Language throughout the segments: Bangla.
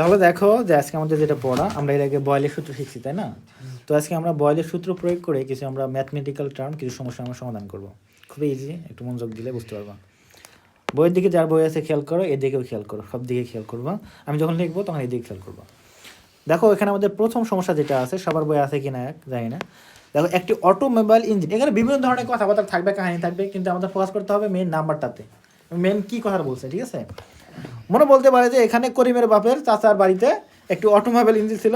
তাহলে দেখো যে আজকে আমাদের যেটা পড়া, আমরা এর আগে বয়েলের সূত্র শিখছি, তাই না? তো আজকে আমরা বয়েলের সূত্র প্রয়োগ করে কিছু আমরা ম্যাথমেটিক্যাল টার্ম, কিছু সমস্যা আমরা সমাধান করব। খুবই ইজি, একটু মনোযোগ দিলে বুঝতে পারবা। বইয়ের দিকে যার বই আছে খেয়াল করো, এদিকেও খেয়াল করো, সব দিকে খেয়াল করবা। আমি যখন লিখবো তখন এদিকে খেয়াল করবা। দেখো এখানে আমাদের প্রথম সমস্যা যেটা আছে, সবার বই আছে কিনা জানি না। দেখো একটি অটোমোবাইল ইঞ্জিন, এখানে বিভিন্ন ধরনের কথাবার্তা থাকবে, কাহিনী থাকবে, কিন্তু আমাদের ফোকাস করতে হবে মেন নাম্বারটাতে, মেন কি কথা বলছে, ঠিক আছে? মনে বলতে পারে যে এখানে করিমের বাপের চাচার বাড়িতে একটি অটোমোবাইল ইঞ্জিন ছিল।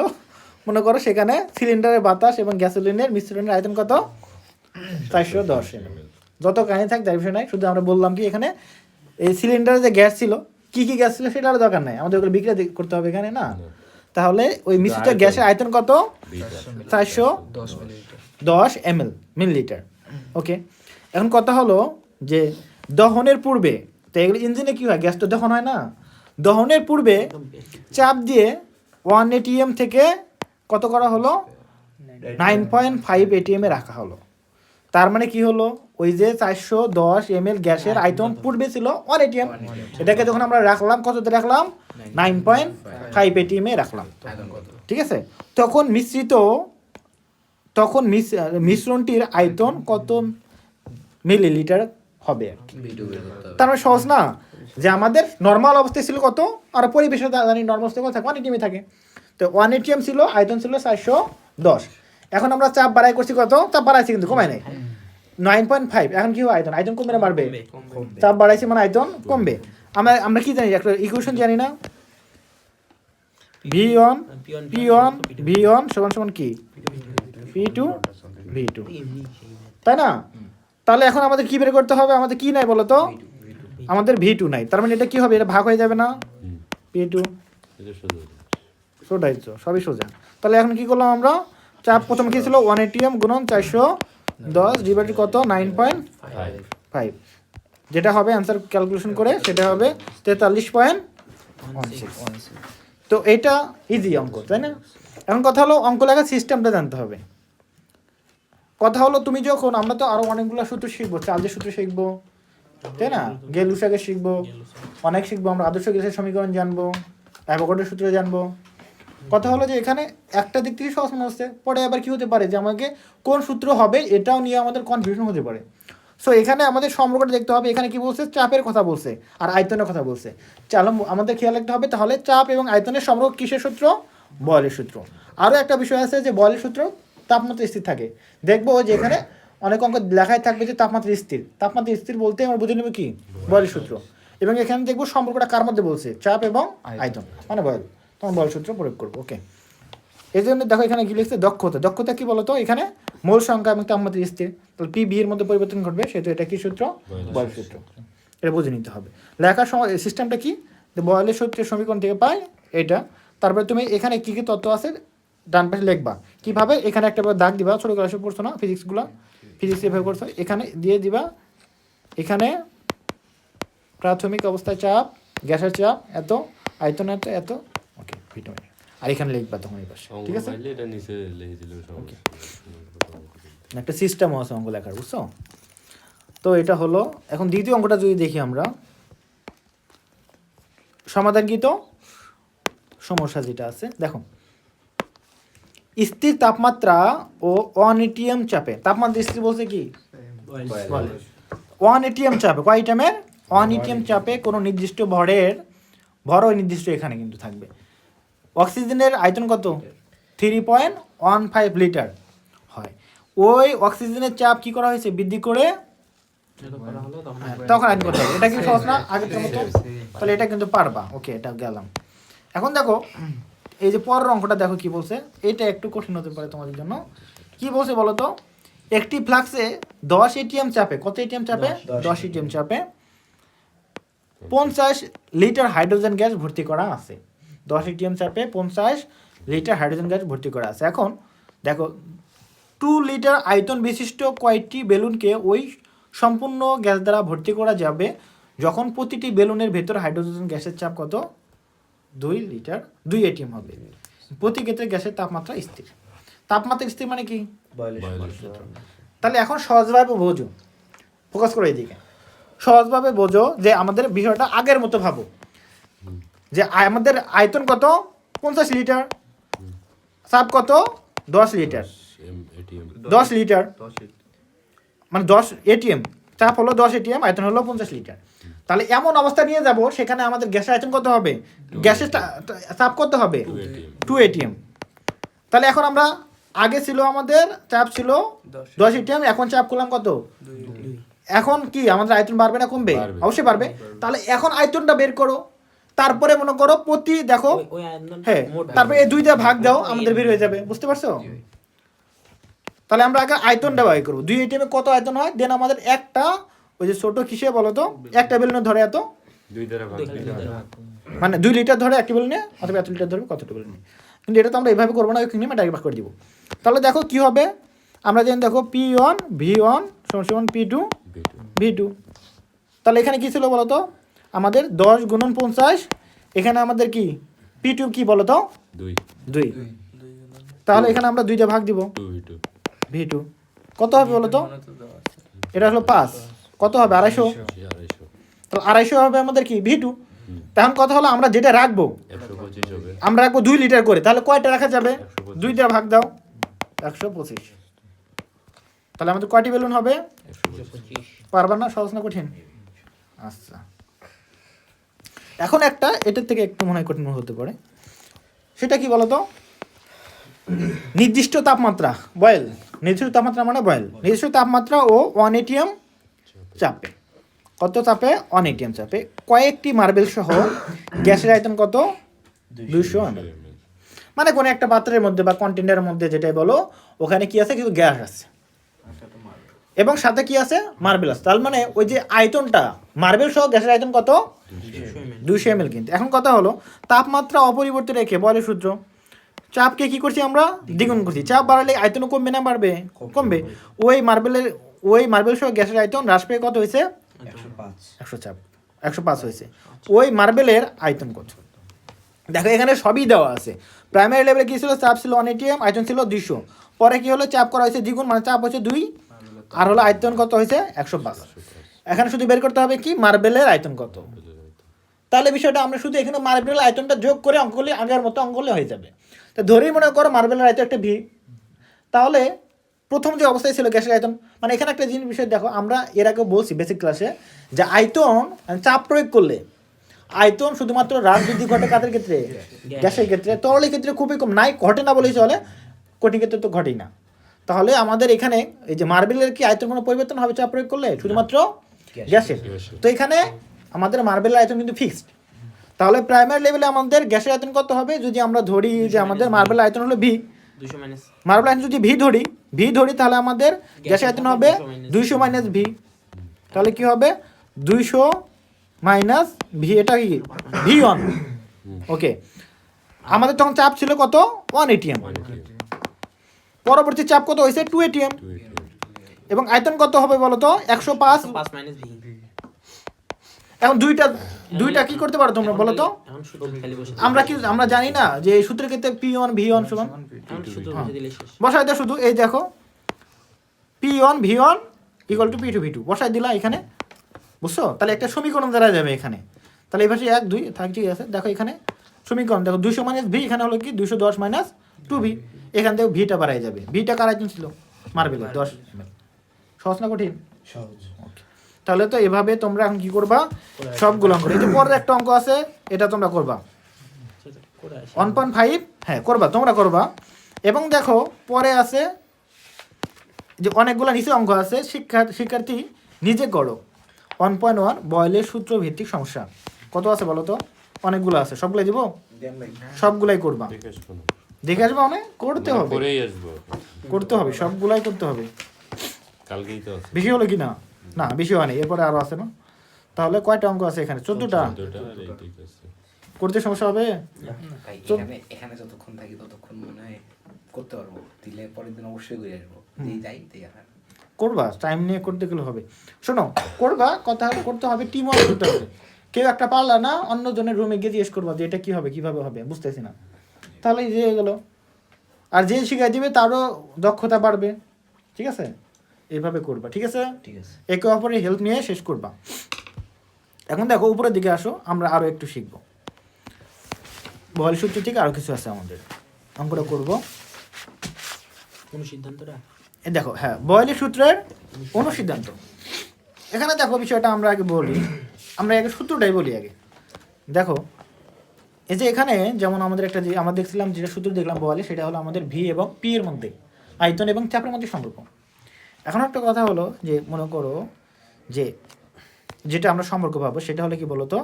মনে করো সেখানে সিলিন্ডারের বাতাস এবং গ্যাসোলিনের মিশ্রণের আয়তন কত? 410 ml। যত কাহিনী থাক তার বিষয় নাই, শুধু আমরা বললাম কি এখানে এই সিলিন্ডারে যে গ্যাস ছিল, কি কি গ্যাস ছিল সেটা আর দরকার নাই, আমাদের ওগুলো বিক্রি করতে হবে এখানে না। তাহলে ওই মিশ্রিত গ্যাসের আয়তন কত? 410 মিলিলিটার। ওকে, এখন কথা হলো যে দহনের পূর্বে, তো এগুলো ইঞ্জিনে কী হয়, গ্যাস তো দহন হয় না, দহনের পূর্বে চাপ দিয়ে 1 ATM থেকে কত করা হলো? 9.5 ATM এ রাখা হলো। তার মানে কি হলো, ওই যে 410 ml গ্যাসের আয়তন পূর্বে ছিল 1 ATM, এটাকে যখন আমরা রাখলাম কততে রাখলাম? 9.5 ATM এ রাখলাম, ঠিক আছে? তখন মিশ্রণটির আয়তন কত মিলিলিটার হবে? তার মানে সহজ না, যে আমাদের নর্মাল অবস্থায় ছিল কত, আর পরিবেশে জানি নর্মাল অবস্থায় কত থাকে, 1 ATM থাকে। তো 1 ATM ছিল, আয়তন ছিল 410। এখন আমরা চাপ বাড়াই করছি, কত চাপ বাড়াইছি, কিন্তু কমাই নাই, 9.5। এখন কি হবে, আয়তন কমবে না বাড়বে? চাপ বাড়াইছি মানে আয়তন কমবে। আমরা কি জানি, একটা ইকুয়েশন জানি না, V1 সমান কি? P2 V2, তাই না? তাহলে এখন আমাদের কি বের করতে হবে? আমাদের কি নাই বলো তো? আমাদের V2 নাই। তার মানে এটা কি হবে? এটা ভাগ হয়ে যাবে না? P2 সোজাই তো, সবই সোজা। তাহলে এখন কি করলাম আমরা? চাপ প্রথম কি ছিল? 1 ATM গুণন 410 ডিভাইডেড কত? 9.5, যেটা হবে অ্যান্সার ক্যালকুলেশন করে সেটা হবে 43.16। তো এটা ইজি অঙ্ক, তাই না? এখন কথা হলো অঙ্ক লেখার সিস্টেমটা জানতে হবে। কথা হলো তুমি যখন, আমরা তো আরো অনেকগুলো সূত্র শিখবো, চার্জের সূত্র শিখবো, তাই না? গেলুসাকে শিখবো, অনেক শিখবো আমরা, আদর্শ গ্যাসের সমীকরণ জানবো, অ্যাভোগাড্রোর সূত্র জানবো। কথা হলো যে এখানে একটা দিক থেকে সহজ মনে হচ্ছে, পরে আবার কি হতে পারে যে আমাকে কোন সূত্র হবে এটাও নিয়ে আমাদের কনফিউশন হতে পারে। সো এখানে আমাদের সম্পর্কটা দেখতে হবে, এখানে কি বলছে? চাপের কথা বলছে আর আয়তনের কথা বলছে। চলো আমাদের খেয়াল রাখতে হবে, তাহলে চাপ এবং আয়তনের সম্পর্ক কিসের সূত্র? বয়েলের সূত্র। আরও একটা বিষয় আছে যে বয়েলের সূত্র তাপমাত্রা স্থির থাকে। দেখবো যে এখানে অনেক অঙ্ক লেখায় থাকবে যে তাপমাত্রা স্থির। তাপমাত্রা স্থির বলতে আমরা বুঝে নেব কি? বয়েলের সূত্র। এবং এখানে দেখবো সম্পর্কটা কার মধ্যে বলছে? চাপ এবং আয়তন, মানে বয়েল। তখন বয়েল সূত্র প্রয়োগ করবো। ওকে, এই জন্য দেখো এখানে কি লিখছে? দক্ষতা। দক্ষতা কি বলতো? এখানে মোল সংখ্যা এবং তাপমাত্রা স্থির, তাহলে পি ভি এর মধ্যে পরিবর্তন ঘটবে, সেহেতু এটা কি সূত্র? বয়েল সূত্র। এটা বুঝে নিতে হবে। লেখার সময় সিস্টেমটা কি? বয়েলের সূত্রের সমীকরণ থেকে পাই এটা। তারপরে তুমি এখানে কী কী তত্ত্ব আছে ডান পাশে লিখবা। কীভাবে? এখানে একটা দাগ দিবা, ছোটো ক্লাসে পড়ছো না ফিজিক্সগুলো, ফিজিক্স এভাবে করছো, এখানে দিয়ে দিবা, এখানে প্রাথমিক অবস্থায় চাপ, গ্যাসের চাপ এত, আয়তন এত এত, ওকে ভিটামিন, আর এখানে লিখবা তখন এই পাশে, ঠিক আছে? একটা সিস্টেমও আছে অঙ্ক লেখার, বুঝছো? তো এটা হলো। এখন দ্বিতীয় অঙ্কটা যদি দেখি আমরা, সমাধানকৃত সমস্যা যেটা আছে, দেখো স্থির তাপমাত্রা ও 1 ATM চাপে, তাপমাত্রা স্থির বলছে কি? 1 ATM চাপে, কয় ATM-এর? 1 ATM চাপে কোনো নির্দিষ্ট ভর ওই নির্দিষ্ট এখানে কিন্তু থাকবে। অক্সিজেনের আয়তন কত? 3.15 লিটার হয়। ওই অক্সিজেনের চাপ কি করা হয়েছে? বৃদ্ধি করে তখন আয়তন করতে হবে। এটা কি সহজ না আগের মতো? তাহলে এটা কিন্তু পারবা। ওকে, এটা গেলাম। এখন দেখো এই যে পরের অঙ্কটা দেখো কি বলছে, এটা একটু কঠিন হতে পারে তোমাদের জন্য। কি বলছে বলো তো? একটি ফ্লাক্সে 10 ATM চাপে, কত ATM চাপে? 10 ATM চাপে 50 লিটার হাইড্রোজেন গ্যাস ভর্তি করা আছে। 10 ATM চাপে 50 লিটার হাইড্রোজেন গ্যাস ভর্তি করা আছে। এখন দেখো 2 লিটার আয়তন বিশিষ্ট কয়টি বেলুনকে ওই সম্পূর্ণ গ্যাস দ্বারা ভর্তি করা যাবে যখন প্রতিটি বেলুনের ভেতর হাইড্রোজেন গ্যাসের চাপ কত? 2 ATM হবে। প্রতি ক্ষেত্রে গ্যাসের তাপমাত্রা স্থির। তাপমাত্রা স্থির মানে কি? তাহলে এখন সহজভাবে বোঝো, ফোকাস করো এদিকে, সহজভাবে বোঝো যে আমাদের বিষয়টা আগের মতো ভাবো, যে আমাদের আয়তন কত? 50 লিটার, চাপ কত 10 লিটার, 10 লিটার মানে 10 এটিএম, চাপ হলো 10 এটিএম, আয়তন হলো 50 লিটার। তাহলে এমন অবস্থা নিয়ে যাব সেখানে আমাদের গ্যাসের আয়তন কত হবে, গ্যাসের চাপ কত হবে 2 এটিএম। তাহলে এখন আমরা আগে ছিল আমাদের চাপ ছিল 10 এটিএম, এখন চাপ করলাম কত 2। এখন কি আমাদের আয়তন বাড়বে না কমবে? অবশ্যই বাড়বে। তাহলে এখন আয়তনটা বের করো, তারপরে মনে করো প্রতি দেখো হ্যাঁ, তারপরে এই 2 দিয়ে ভাগ দাও, আমাদের বের হয়ে যাবে। বুঝতে পারছো? তাহলে আমরা আগে আয়তনটা বাই করবো, 2 এটিএমে কত আয়তন হয়, দেন আমাদের একটা ওই যে ছোট কিসে বলো তো, একটা বেলুনে ধরে এত 2 দ্বারা ভাগ মানে 2 লিটার ধরে একটা বেলুনে, অথবা এত লিটার ধরবে কতটা বেলুনে। কিন্তু এটা তো আমরা এইভাবে করবো না, ওইখানে ডাইরেক্ট ভাগ করে দিব। তাহলে দেখো কি হবে, আমরা যেন দেখো P1 V1 সমান P2 V2। তাহলে এখানে কি ছিল বলো তো, আমাদের 10 গুণন 50, এখানে আমাদের কি P2 কি বলো তো 2। তাহলে এখানে আমরা 2 দিয়ে ভাগ দিব, V2 কত হবে বলো তো, এটা হলো 5, কত হবে 250, তাহলে 250 হবে আমাদের কি V2। তখন কথা হলো আমরা যেটা রাখবো 125 হবে, আমরা রাখবো 2 লিটার করে, তাহলে কয়টা রাখা যাবে, 2 দিয়ে ভাগ দাও 125। তাহলে আমাদের কয়টি বেলুন হবে, 125। পারবা না, সহজ না কঠিন? আচ্ছা, এখন একটা এটার থেকে একটু মনে হয় কঠিন হতে পারে, সেটা কি বলতো, নির্দিষ্ট তাপমাত্রা বয়েল, নির্দিষ্ট তাপমাত্রা মানে বয়েল, নির্দিষ্ট তাপমাত্রা ও 1 এটিএম চাপে, কত চাপে 1 এটিএম চাপে কয়েকটি মার্বেল সহ গ্যাসের আয়তন কত 200 ml। মানে কোনো একটা পাত্রের মধ্যে বা কন্টেনারের মধ্যে যেটাই বলো, ওখানে কি আছে, কিছু গ্যাস আছে এবং সাথে কি আছে, মার্বেল আছে। তার মানে ওই যে আয়তনটা মার্বেল সহ গ্যাসের আয়তন কত 200 ml। কিন্তু এখন কথা হলো তাপমাত্রা অপরিবর্তিত রেখে বয়লের সূত্র, চাপকে কি করছি আমরা দ্বিগুণ করছি, চাপ বাড়ালে আয়তন কমবে না বাড়বে, কমবে। ওই মার্বেল সহ গ্যাসের আয়তন হ্রাস পেয়ে কত হয়েছে 105 হয়েছে। ওই মার্বেলের আয়তন কত দেখো, এখানে সবই দেওয়া আছে। প্রাইমারি লেভেলে কি ছিল, চাপ ছিল 1 এটিএম, আয়তন ছিল 200, পরে কি হলো চাপ করা হয়েছে দ্বিগুণ, মানে চাপ হচ্ছে 2 আর হলো আয়তন কত হয়েছে 105। এখানে শুধু বের করতে হবে কি মার্বেলের আয়তন কত। তাহলে বিষয়টা আমরা শুধু এখানে মার্বেলের আয়তনটা যোগ করে অঙ্ক করলে আগের মতো অঙ্ক করলে হয়ে যাবে। তো ধরেই মনে করো মার্বেলের আয়তন একটা ভি, তাহলে প্রথম যে অবস্থায় ছিল গ্যাসের আয়তন, মানে এখানে একটা জিনিস বিষয় দেখো, আমরা এর আগে বলছি বেসিক ক্লাসে যে আয়তন চাপ প্রয়োগ করলে আয়তন শুধুমাত্র হ্রাস বৃদ্ধি ঘটে কাদের ক্ষেত্রে, গ্যাসের ক্ষেত্রে, তরলের ক্ষেত্রে খুবই কম, নাই ঘটে না বলেই চলে, কঠিন ক্ষেত্রে তো ঘটেই না। তাহলে আমাদের এখানে এই যে মার্বেলের কি আয়তন কোনো পরিবর্তন হবে চাপ প্রয়োগ করলে, শুধুমাত্র গ্যাসের। তো এখানে আমাদের মার্বেলের আয়তন কিন্তু ফিক্সড। তাহলে প্রাইমারি লেভেলে আমাদের গ্যাসের আয়তন কত হবে, যদি আমরা ধরি যে আমাদের মার্বেল আয়তন হলো ভি, মার্বেল আয়তন যদি ভি ধরি তাহলে আমাদের গ্যাসের আয়তন হবে 200 মাইনাস ভি। তাহলে কি হবে 200 মাইনাস ভি, এটা কি V1। ওকে, আমাদের তখন চাপ ছিল কত 1 এটিএম, পরবর্তী চাপ কত হয়েছে 2 এটিএম, এবং আয়তন কত হবে বলো তো 105 মাইনাস ভি। এখন দুইটা কি করতে পারো তোমরা বলো তো, আমরা জানি না যে এই সূত্রের ক্ষেত্রে P1 V1 সমান, বসাই দাও শুধু, এই দেখো P1 V1 equal to P2 V2 বসাই দিলা এখানে, বুঝছো? তাহলে একটা সমীকরণ দ্বারা যাবে এখানে। তাহলে এই পাশে 1 2 থাক, ঠিক আছে। দেখো এখানে সমীকরণ দেখো 200 মাইনাস ভি, এখানে হলো কি 210 মাইনাস 2v, এখান থেকে ভিটা বাড়াই যাবে। ভিটা কার আয়তন ছিল মার্বেলের 10 ml। সহজ না কঠিন? সহজ। তাহলে তো এভাবে তোমরা এখন কি করবা, সবগুলো অঙ্ক, এই যে পরের একটা অঙ্ক আছে এটা তোমরা করবা 1.5, হ্যাঁ করবা, তোমরা করবা। এবং দেখো পরে আছে যে অনেকগুলো নিচে অঙ্ক আছে, শিক্ষার্থী নিজে করো 1.1 বয়েলের সূত্র ভিত্তিক সমস্যা। কত আছে বলো তো, অনেকগুলো আছে, সবগুলাই দিব, সবগুলাই করবা, দেখে আসবে, অনেক করতে হবে, করতে হবে, সবগুলাই করতে হবে, কালকেই তো আছে, বেশি হলো কি না, না বেশি হয়নি, এরপরে আরো আছে না। তাহলে কয়টা অঙ্ক আছে এখানে, 14টা, করতে সমস্যা হবে। এখানে যতক্ষণ থাকি ততক্ষণ মনে হয় করতে পারবো, দিলে পরের দিন অবশ্যই করে আসবো, যাই করবা, টাইম নিয়ে করতে গেলে হবে। শোনো করবা, কথা করতে হবে, টিম ওয়ার্ক করতে হবে। কেউ একটা পারলা না, অন্য জনের রুমে গিয়ে জিজ্ঞেস করবা যে এটা কি হবে, কিভাবে হবে, বুঝতেছি না, তাহলে যে গেল। আর যে শিখাই দিবে তারও দক্ষতা বাড়বে, ঠিক আছে? এইভাবে করবা, ঠিক আছে? ঠিক আছে, একে অপরের হেল্প নিয়ে শেষ করবা। এখন দেখো উপরের দিকে আসো, আমরা আরো একটু শিখবো। বয়েলের সূত্র থেকে আরও কিছু আছে আমাদের, অঙ্কটা করব। অনুসিদ্ধান্তটা এই দেখো, হ্যাঁ, বয়েলের সূত্রের অনুসিদ্ধান্ত। এখানে দেখো বিষয়টা আমরা আগে বলি, আমরা আগে সূত্রটাই বলি আগে। দেখো এই যে এখানে যেমন আমাদের একটা যে আমরা দেখছিলাম যেটা সূত্র দেখলাম বলে, সেটা হলো আমাদের ভি এবং পি এর মধ্যে আয়তন এবং চাপের মধ্যে সম্পর্ক। এখন একটা কথা হলো যে মনে করো যে যেটা আমরা সম্পর্ক পাবো সেটা হলো কি বলতো,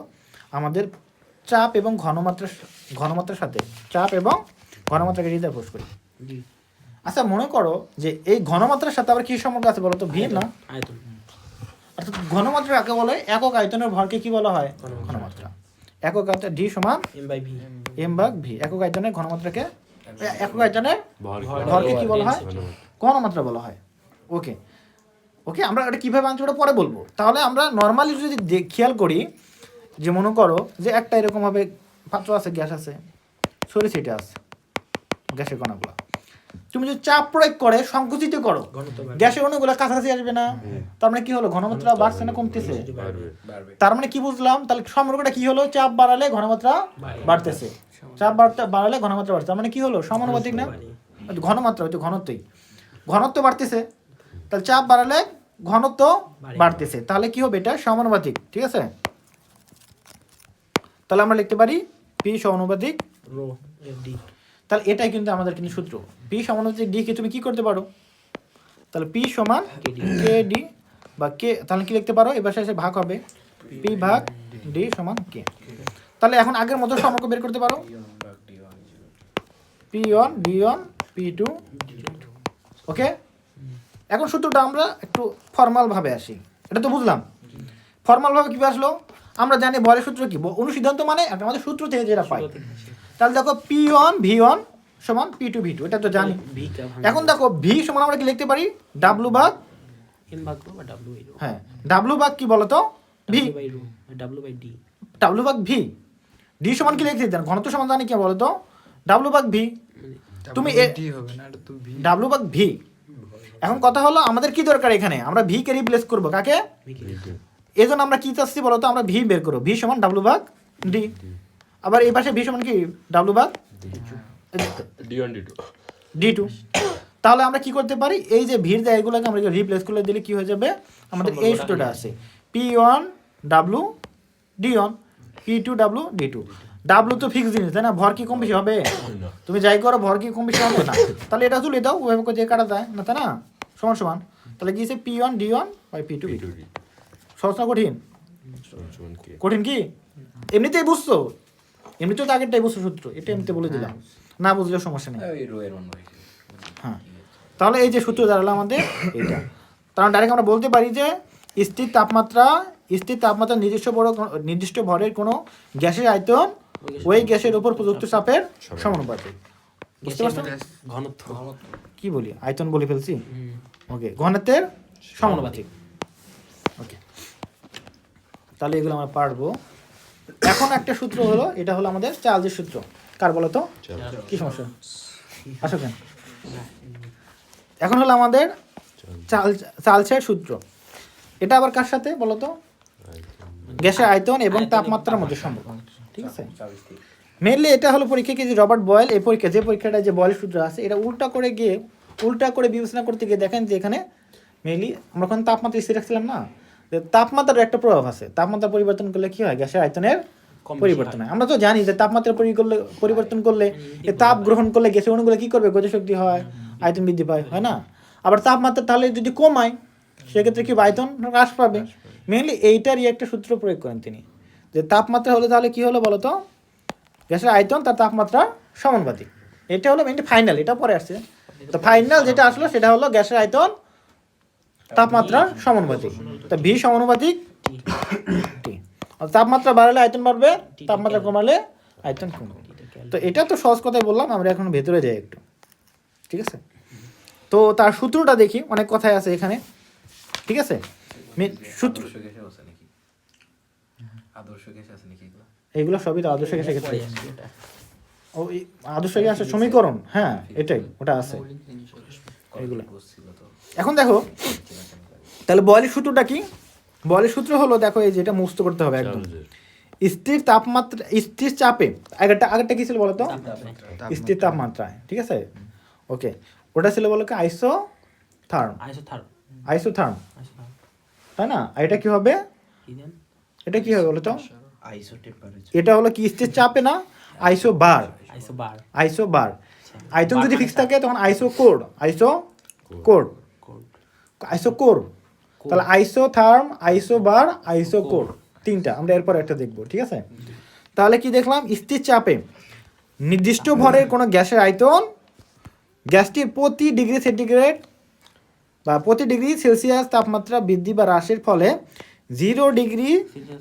আমাদের চাপ এবং ঘনমাত্রার সাথে চাপ এবং ঘনমাত্রাকে যদি আপোষ করি। জি আচ্ছা মনে করো যে এই ঘনমাত্রার সাথে আবার কি সম্পর্ক আছে বলতো, ভি না? আয়তন। অর্থাৎ ঘনমাত্রা কাকে বলে? একক আয়তনের ভরকে কি বলা হয়? ঘনমাত্রা। একক আয়তন ডি সমান m/v এম ভাগ ভি। একক আয়তনের ঘনমাত্রাকে, একক আয়তনের ভর ভরকে কি বলা হয়? ঘনমাত্রা। ঘনমাত্রা বলা হয়। ওকে ওকে, আমরা এটা কীভাবে আনছি ওটা পরে বলবো। তাহলে আমরা নর্মালি যদি খেয়াল করি যে মনে করো যে একটা এরকমভাবে পাত্র আছে, গ্যাস আছে, সরি সেটা আছে গ্যাসের কণাগুলো, তুমি যদি চাপ প্রয়োগ করে সংকুচিত করো, ঘনত্ব বাড়বে। গ্যাসের অণুগুলো কাছাকাছি আসবে না? তার মানে কি হলো, ঘনমাত্রা বাড়ছে না কমতেছে? বাড়বে। বাড়বে। তার মানে কি বুঝলাম, তাহলে সম্পর্কটা কি হলো, চাপ বাড়ালে ঘনমাত্রা বাড়তেছে, চাপ বাড়ালে ঘনমাত্রা বাড়ছে। তার মানে কি হলো, সমানুপাতিক না? ঘনমাত্রা হয়তো ঘনত্বই, ঘনত্ব বাড়তেছে, তাহলে চাপ বাড়ালে ঘনত্ব বাড়তেছে, তাহলে কি হবে, এটা সমানুপাতিক। ঠিক আছে, তাহলে আমরা লিখতে পারি পি সমানুপাতিক রো FD তাহলে এটাই কিন্তু আমাদের কিন্তু সূত্র। পি সমানুপাতিক ডি কে তুমি কি করতে পারো, তাহলে পি সমান কে ডি বা কে, তাহলে কি লিখতে পারো, এবার শেষে ভাগ হবে পি ভাগ ডি সমান কে। তাহলে এখন আগের মতো সম্পর্ক বের করতে পারো, P one D one P two. Okay, এখন সূত্রটা আমরা একটু ফর্মাল ভাবে আসি, এটা তো বুঝলাম। ফর্মাল ভাবে কীভাবে আসলো, আমরা জানি বলের সূত্র কি, অনুসিদ্ধান্ত মানে একটা আমাদের সূত্র থেকে যেটা পাই। তাহলে দেখো পি ওয়ান ভি ওয়ান সমান পি টু ভি টু, এটা তো জানি। ভি কা ভাঙা এখন দেখো ভি সমান আমরা কি লিখতে পারি, ডাব্লু ভাগ, m ভাগ রো বা w/রো হ্যাঁ ডাব্লু ভাগ কি বলতো, ভি, w/রো w/d ডাব্লু ভাগ ভি। ডি সমান কি লিখতে দেন, ঘনত্ব সমান জানি কি বলতো, ডাব্লু ভাগ ভি। তুমি ডাব্লু ভাগ ভি। এখন কথা হলো আমাদের কি দরকার, এখানে আমরা ভি কে রিপ্লেস করবো, কাকে? এই জন্য আমরা কি চাচ্ছি বলতো, আমরা ভি বের করবো, ভি সমান ডাব্লু ভাগ ডি। আবার এই পাশে ভি সমান কি, ডাব্লু ভাগ D1 D2 ডি টু। তাহলে আমরা কি করতে পারি, এই যে ভিড় জায়গাগুলোকে আমরা রিপ্লেস করলে দিলে কি হয়ে যাবে, আমাদের এই সূত্রটা আছে P one W D one P two W D two. W তো ফিক্স জিনিস, তাই না? ভর কি কম বেশি হবে? তুমি যাই করো ভর কি কম বেশি হবে না? তাহলে এটা তুলে দাও, ওইভাবে করে যে কাটা যায় না, তাই না? সমান সমান, তাহলে কি P one D one by P two B two. D2 সহজ না কঠিন? সমান কে? কঠিন কি? এমনিতেই বুঝছো, এমনিতেও তো আগেরটাই বুঝছো সূত্র, এটা এমনিতে বলে দিলাম, না বুঝলেও সমস্যা নেই। ওই রো এর মান বসে। হ্যাঁ, তাহলে এই যে সূত্র দাঁড়ালো আমাদের এটা, কারণ ডাইরেক্ট আমরা বলতে পারি যে স্থির তাপমাত্রা নির্দিষ্ট ভরের কোনো গ্যাসের আয়তন ওই গ্যাসের উপর প্রযুক্ত চাপের সমানুপাতিক। বুঝতে পারছো? ঘনত্ব কি বলি, আয়তন বলে ফেলছি। ওকে, ঘনত্বের সমানুপাতিক। ওকে, তাহলে এগুলো আমরা পারবো। এখন একটা সূত্র হলো, এটা হলো আমাদের চার্লসের সূত্র। কার বলো তো, কি সমস্যা আসো কেন? এখন হলো আমাদের চার্লসের সূত্র। এটা আবার কার সাথে বলো তো, গ্যাসের আয়তন এবং তাপমাত্রার মধ্যে সম্পর্ক। ঠিক আছে, মেনলি এটা হলো পরীক্ষা কি, যে রবার্ট বয়েল এই পরীক্ষা, যে পরীক্ষাটা যে বয়েল সূত্র আছে, এটা উল্টা করে বিবেচনা করতে গিয়ে দেখেন যে এখানে মেনলি আমরা এখন তাপমাত্রা স্থির রাখছিলাম না, যে তাপমাত্রার একটা প্রভাব আছে। তাপমাত্রা পরিবর্তন করলে কি হয়, গ্যাসের আয়তনের পরিবর্তন হয়। আমরা তো জানি যে তাপমাত্রা পরিবর্তন করলে, তাপ গ্রহণ করলে গ্যাসের অণুগুলো কি করবে, গতিশক্তি হয়, আয়তন বৃদ্ধি পায়, হয় না? আবার তাপমাত্রা তাহলে যদি কমায়, সেক্ষেত্রে কি আয়তন হ্রাস পাবে। মেনলি এইটারই একটা সূত্র প্রয়োগ করেন তিনি, যে তাপমাত্রা হলে তাহলে কি হলো বলতো, গ্যাসের আয়তন তার তাপমাত্রা সমানুপাতিক। এটা হলো মেনলি ফাইনাল, এটা পরে আসছে। তো ফাইনাল যেটা আসলো সেটা হলো গ্যাসের আয়তন তাপমাত্রা সমানুপাতিক। তা ভি সমানুপাতিক টি। তাপমাত্রা বাড়ালে আয়তন বাড়বে, তাপমাত্রা কমালে আয়তন কমবে। তো এটা তো সহজ কথাই বললাম, আমরা এখন ভেতরে যাই একটু। ঠিক আছে, তো তার সূত্রটা দেখি, অনেক কথাই আছে এখানে। ঠিক আছে, সূত্র আদর্শ গ্যাসে আছে নাকি? আদর্শ গ্যাসে আছে নাকি এগুলো? এইগুলো সবই তো আদর্শ গ্যাসের ক্ষেত্রে। ওই আদর্শ গ্যাসের সমীকরণ, হ্যাঁ এটাই, ওটা আছে এগুলো। বুঝছিল তো। এখন দেখো তাহলে বয়েলের সূত্রটা কি, বয়েলের সূত্র হলো, দেখো এই যেটা মুক্ত করতে হবে একদম, স্থির তাপমাত্রা, স্থির চাপে, আগেরটা কি ছিল বলো তো? স্থির তাপমাত্রায়, ঠিক আছে? ওকে, ওটা ছিল বলো কি আইসোথার্ম, আইসোথার্ম, তাই না? আর এটা কি হবে? এটা কি হবে বলো তো? আইসো টেম্পারেচার। এটা হলো কি স্থির চাপে না, আইসোবার, আইসোবার। আয়তন যদি ফিক্স থাকে তখন আইসোকোর, আইসোকোর, আইসোকোর। তাহলে আইসোথার্ম, আইসোবার, আইসোকোর, তিনটা। আমরা এরপর একটা দেখবো, ঠিক আছে? তাহলে কি দেখলাম? স্থির চাপে নির্দিষ্ট ভরের কোনো গ্যাসের আয়তন, গ্যাসটির প্রতি ডিগ্রি সেন্টিগ্রেড বা প্রতি ডিগ্রি সেলসিয়াস তাপমাত্রা বৃদ্ধি বা হ্রাসের ফলে 0 ডিগ্রি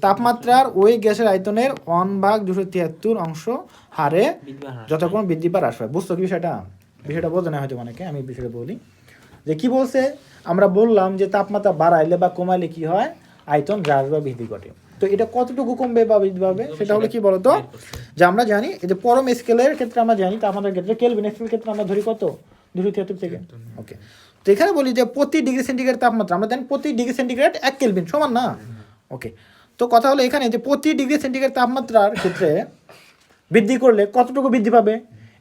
তাপমাত্রার ওই গ্যাসের আয়তনের 1/273 অংশ হারে যতক্ষণ বৃদ্ধি বা হ্রাস পায়। বুঝছো কি বিষয়টা? বিষয়টা বোঝে না হয়তো অনেকে, আমি বিষয়টা বলি যে কি বলছে। আমরা বললাম যে তাপমাত্রা বাড়াইলে বা কমাইলে কি হয়? আয়তন হ্রাস বা বৃদ্ধি ঘটে। তো এটা কতটুকু কমবে বা বৃদ্ধি পাবে সেটা হলো কি বলতো? যে আমরা জানি এই যে পরম স্কেলের ক্ষেত্রে আমরা জানি তাপমাত্রার ক্ষেত্রে, কেলভিন স্কেলের ক্ষেত্রে আমরা ধরি কত? 273 থেকে। ওকে, তো এখানে বলি যে প্রতি ডিগ্রি সেন্টিগ্রেড তাপমাত্রা, আমরা জানি প্রতি ডিগ্রি সেন্টিগ্রেড 1 কেলভিন সমান না। ওকে, তো কথা হলো এখানে যে প্রতি ডিগ্রি সেন্টিগ্রেড তাপমাত্রার ক্ষেত্রে বৃদ্ধি করলে কতটুকু বৃদ্ধি পাবে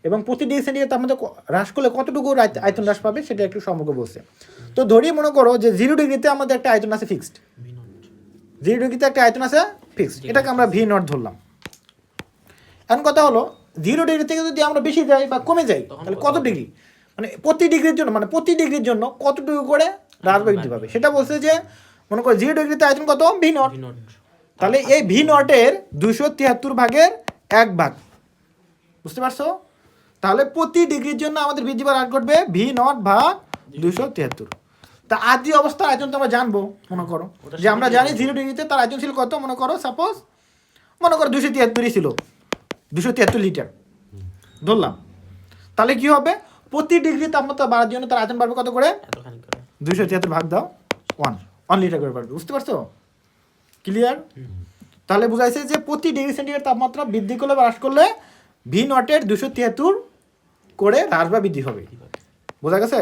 এবং প্রতি ডিগ্রি সেন্টিগ্রেড তাপমাত্রা হ্রাস করলে কতটুকু আয়তন হ্রাস পাবে সেটা একটু সম্পর্ক বলছে। তো ধরিয়ে মনে করো যে 0 ডিগ্রিতে আমাদের একটা আয়তন আছে ফিক্সড, 0 ডিগ্রিতে একটা আয়তন আছে ফিক্সড, এটাকে আমরা ভি নট ধরলাম। এখন কথা হলো 0 ডিগ্রি থেকে যদি আমরা বেশি যাই বা কমে যাই তাহলে কত ডিগ্রি, মানে প্রতি ডিগ্রির জন্য, মানে প্রতি ডিগ্রির জন্য কতটুকু করে হ্রাস বা বৃদ্ধি পাবে সেটা বলছে। যে মনে করো 0 ডিগ্রিতে আয়তন কত? V naught. তাহলে এই ভি নটের 273 ভাগের 1 ভাগ, বুঝতে পারছো? তাহলে প্রতি ডিগ্রির জন্য আমাদের বৃদ্ধি বা হ্রাস ঘটবে ভি নট ভাগ 273। তা আদি অবস্থার আয়তন তো আমরা জানবো। মনে করো যে আমরা জানি 0 ডিগ্রিতে তার আয়তন ছিল কত? মনে করো সাপোজ মনে করো 273 ছিল, 273 লিটার ধরলাম। তাহলে কি হবে? প্রতি ডিগ্রি তাপমাত্রা বাড়ার জন্য তার আয়তন বাড়বে কত করে? 273 ভাগ দাও 1 লিটার করে বাড়বে। বুঝতে পারছো? ক্লিয়ার? তাহলে বুঝাইছে যে প্রতি ডিগ্রি সেন্টিগ্রেড তাপমাত্রা বৃদ্ধি করলে বা হ্রাস করলে ভি নটের 273 করে হ্রাস বা বৃদ্ধি হবে। বোঝা গেছে?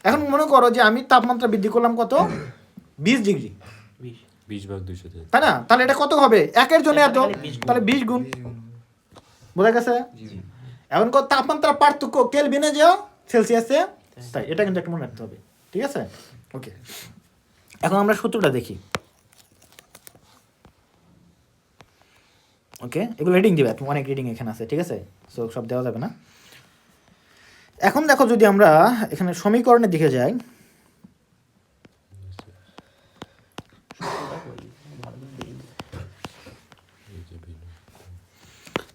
এখন মনে করো যে আমি তাপমাত্রা বৃদ্ধি করলাম কত? 20 ডিগ্রি, 20/200 তাই না? তাহলে এটা কত হবে? 1 জন্য এত, তাহলে 20 গুণ। বোঝা গেছে? এখন কত তাপমাত্রা পার্থক্য কেলভিনে যাও সেলসিয়াসে তাই, এটা কিন্তু একটা মনে রাখতে হবে, ঠিক আছে? ওকে, এখন আমরা সূত্রটা দেখি। ওকে, এগুলো রিডিং দিবে, অনেক রিডিং এখানে আছে, ঠিক আছে? সো সব দেওয়া যাবে না। এখন দেখো যদি আমরা এখানে সমীকরণের দিকে যাই,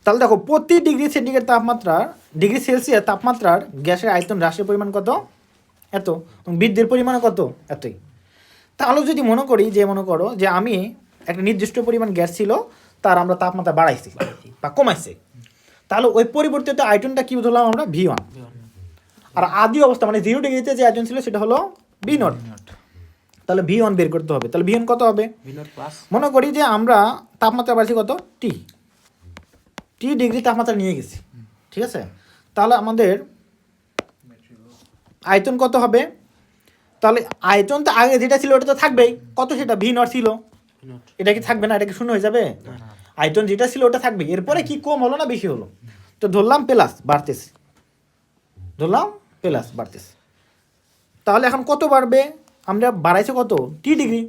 তাহলে দেখো প্রতি ডিগ্রি সেন্টিগ্রেড তাপমাত্রার, ডিগ্রি সেলসিয়াস তাপমাত্রার গ্যাসের আয়তন হ্রাসের পরিমাণ কত? এত। এবং বৃদ্ধির পরিমাণ কত? এতই। তাহলে যদি মনে করি যে মনে করো যে আমি একটা নির্দিষ্ট পরিমাণ গ্যাস ছিল তার আমরা তাপমাত্রা বাড়াইছি বা কমাইছি, তাহলে ওই পরিবর্তিত আয়তনটা কি ধরলাম আমরা? ভি1। আর আদি অবস্থা মানে 0 ডিগ্রিতে যে আয়তন ছিল সেটা হলো ভি নট। তাহলে ভি1 বের করতে হবে। তাহলে ভি1 কত হবে? মনে করি যে আমরা তাপমাত্রা বাড়ছি কত? টি ডিগ্রি তাপমাত্রা নিয়ে গেছি, ঠিক আছে? তাহলে আমাদের আয়তন কত হবে? তাহলে আয়তন তো আগে যেটা ছিল ওটা তো থাকবেই। কত সেটা? ভি নট ছিল, এটা কি থাকবে না? এটা কি শূন্য হয়ে যাবে? আয়তন যেটা ছিল ওটা থাকবে। এরপরে কি কম হলো না বেশি হলো? তো ধরলাম প্লাস বাড়তেছে, ধরলাম প্লাস বাড়তেছে। তাহলে এখন কত বাড়বে? আমরা বাড়াইছে কত? টি ডিগ্রি।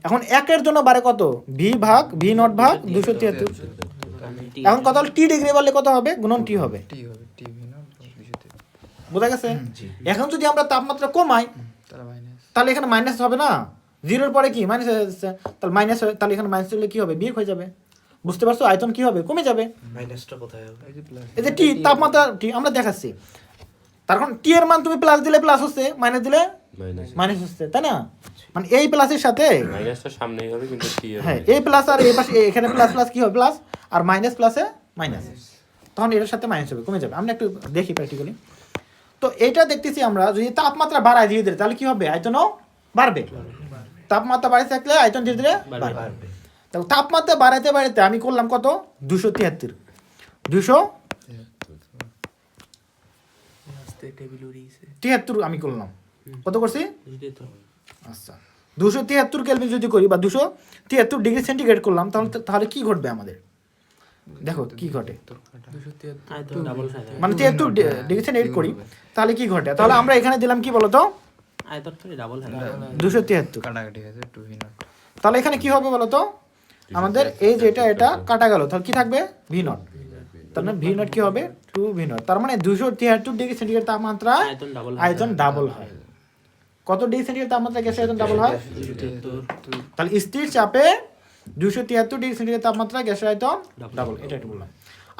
এখন 1 জন্য বাড়ে কত? ভি নট ভাগ 273। এখন কত হলো? টি ডিগ্রি বাড়লে কত হবে? গুণন টি হবে। বোঝা গেছে? এখন যদি আমরা তাপমাত্রা কমাই তাহলে এখানে মাইনাস হবে না? 0-র পরে কি মাইনাস হয়ে যাচ্ছে, তাহলে মাইনাস, তাহলে এখানে মাইনাস হলে কি হবে? বিয়োগ হয়ে যাবে। বুঝতে পারছো? আয়তন কি হবে? কমে যাবে। মাইনাসটা কোথায় হবে? এই যে টি তাপমাত্রা টি আমরা দেখাচ্ছি, তার কারণ টি এর মান তুমি প্লাস দিলে প্লাস হচ্ছে, মাইনাস দিলে মাইনাস হচ্ছে, তাই না? মানে এই প্লাসের সাথে মাইনাসটা সামনেই হবে কিন্তু কি হবে? হ্যাঁ, এই প্লাস আর এই পাশে এখানে প্লাস প্লাস কি হবে? প্লাস, আর মাইনাস প্লাসে মাইনাস, তখন এর সাথে মাইনাস হবে, কমে যাবে। আমরা একটু দেখি প্র্যাকটিক্যালি। তো এটা দেখতেছি আমরা যদি তাপমাত্রা বাড়ায় ধীরে ধীরে তাহলে কি হবে? আয়তনও বাড়বে। তাপমাত্রা বাড়াতে থাকলে আয়তন ধীরে ধীরে বাড়বে। তো তাপমাত্রা বাড়াতে বাড়াতে আমি করলাম কত? 273 আমি করলাম। কত করছি? আচ্ছা, 273 কেলভিন যদি করি বা 273 ডিগ্রি সেন্টিগ্রেড করলাম তাহলে কি ঘটবে আমাদের? দেখো কি ঘটে, আয়তন ডাবল হয় মানে 73 ডিগ্রি সেন্টিগ্রেড করি তাহলে কি ঘটে? তাহলে আমরা এখানে দিলাম কি বলতো, আয়তন তো ডাবল হয় 273। কাটাকাটি হয়েছে 2v0। তাহলে এখানে কি হবে বলতো, আমাদের এই যে এটা কাটা গেল, তাহলে কি থাকবে v0, তার মানে v0 কি হবে 2v0। তার মানে 273 ডিগ্রি সেন্টিগ্রেড তাপমাত্রা আয়তন ডাবল আয়তন ডাবল হয়। কত ডিগ্রি সেন্টিগ্রেড তাপমাত্রা গ্যাসের আয়তন ডাবল হয়? তাহলে স্থির চাপে 273 ডিগ্রি সেন্টিগ্রেড তাপমাত্রা গ্যাসের আয়তন ডাবল, এটা একটু বললাম।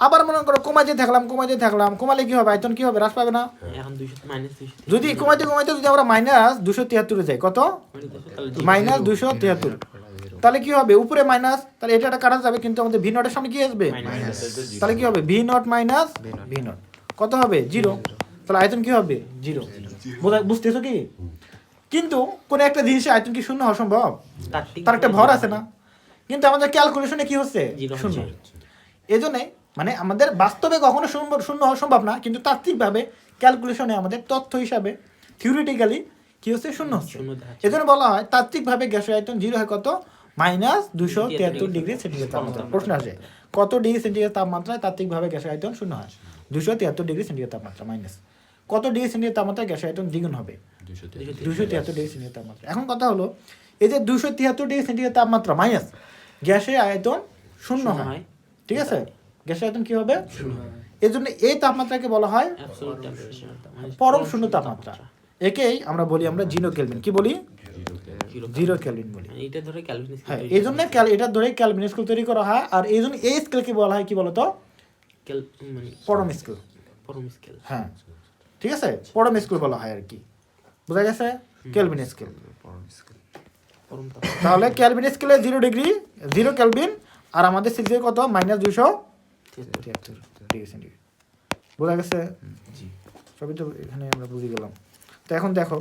আবার মনে করো কমাইতে থাকলাম, কমালে কি হবে, আয়তন কি হবে, হ্রাস পাবে না? এখন 200 মাইনাস 200 যদি কমাইতে যদি আমরা -273 যাই, কত -273, তাহলে কি হবে, উপরে মাইনাস, তাহলে এটা কাটা যাবে, কিন্তু আমাদের v0 এর সামনে কি আসবে, তাহলে কি হবে v0 মাইনাস v0, কত হবে 0, তাহলে আয়তন কি হবে 0। বুঝতেছো কি? কিন্তু কোন একটা জিনিসে আয়তন কি শূন্য হওয়া সম্ভব? তার একটা ভর আছে না, কিন্তু আমাদের ক্যালকুলেশনে কি হচ্ছে শূন্য। এজন্যই মানে আমাদের বাস্তবে কখনো শূন্য হওয়া সম্ভব না, কিন্তু তাত্ত্বিকভাবে ক্যালকুলেশনে আমাদের তথ্য হিসাবে থিওরিটিক্যালি কি হচ্ছে শূন্য হচ্ছে। এজন্য বলা হয় তাত্ত্বিকভাবে গ্যাসের আয়তন 0 হয় কত, -273 ডিগ্রি সেন্টিগ্রেড তাপমাত্রা। প্রশ্ন আসে কত ডিগ্রি সেন্টিগ্রেড তাপমাত্রায় তাত্ত্বিকভাবে গ্যাসের আয়তন শূন্য হয়? 273 ডিগ্রি সেন্টিগ্রেড তাপমাত্রা মাইনাস কত ডিগ্রি সেন্টিগ্রেড তাপমাত্রায় গ্যাসের আয়তন দ্বিগুণ হবে? 273 ডিগ্রি সেন্টিগ্রেড তাপমাত্রা। এখন কথা হলো এই যে 273 ডিগ্রি সেন্টিগ্রেড তাপমাত্রা মাইনাস গ্যাসের আয়তন শূন্য হয়, ঠিক আছে, গ্যাসের আয়তন কি হবে? এই জন্য এই তাপমাত্রাকে বলা হয় অ্যাবসলিউট টেম্পারেচার, পরম শূন্য তাপমাত্রা। একেই আমরা বলি 0 কেলভিন, কি বলি 0 কেলভিন বলি। এটা ধরে ক্যালভিন স্কেল, হ্যাঁ, এই জন্য এটা ধরে ক্যালভিন স্কেল তৈরি করা হয়। আর এই জন্য এই স্কেলকে বলা হয় কি বলতো, মানে পরম স্কেল। পরম স্কেল। হ্যাঁ, ঠিক আছে, পরম স্কেল বলা হয় আর কি, বোঝা গেছে, ক্যালভিন স্কেল। পরম তাপ। তাহলে ক্যালভিন স্কেলে 0 ডিগ্রি 0 কেলভিন, আর আমাদের সেলসিয়াস কত -273 ডিগ্রি সেন্টিগ্রেড, বোঝা গেছে? সবই তো এখানে আমরা বুঝে গেলাম। তো এখন দেখো,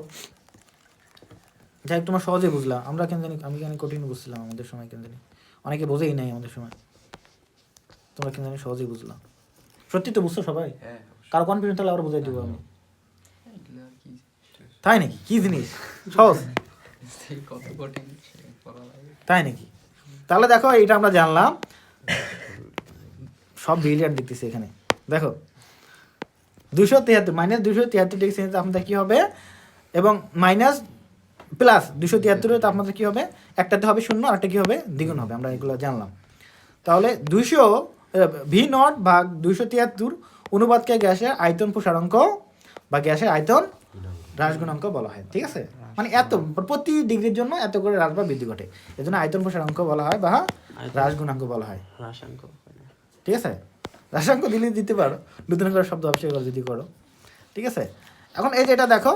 যাই হোক তোমার সহজে বুঝলাম, আমরা কেন জানি, আমি কেন কঠিন বুঝছিলাম আমাদের সময়, কেন জানি অনেকে বোঝেই নাই আমাদের সময়, তোমরা কেন জানি সহজেই বুঝলাম। সত্যি তো বুঝছো সবাই? কারো কনফিডেন্স হলে আবার বুঝাই দেবো আমি, তাই নাকি? কি জিনিস সহজ, কত কঠিন পড়া লাগে। তাই নাকি? তাহলে দেখো এটা আমরা জানলাম, সব ব্রিলিয়ান্ট দেখতেছি এখানে। দেখো 273 -273 ডিগ্রি সেন্টিগ্রেড তাপমাত্রা কি হবে, এবং +273 তাপমাত্রা কি হবে, একটাতে হবে শূন্য, আরেকটা কি হবে দ্বিগুণ হবে, আমরা এগুলো জানলাম। তাহলে 200 v0 ভাগ 273 অনুপাতকে গ্যাসের আয়তন প্রসারাঙ্ক বা গ্যাসের আয়তন হ্রাস গুণাঙ্ক বলা হয়, ঠিক আছে, মানে এত প্রতি ডিগ্রির জন্য এত করে হ্রাস বা বৃদ্ধি ঘটে, এজন্য আয়তন প্রসারাঙ্ক বলা হয় বা হ্রাস গুণাঙ্ক বলা হয়, হ্রাসাঙ্ক। ঠিক আছে। হ্রাসাঙ্ক দিলে দিতে পারো, নতুন করে শব্দ আবিষ্কার করে যদি করো, ঠিক আছে। এখন এই যে এটা দেখো,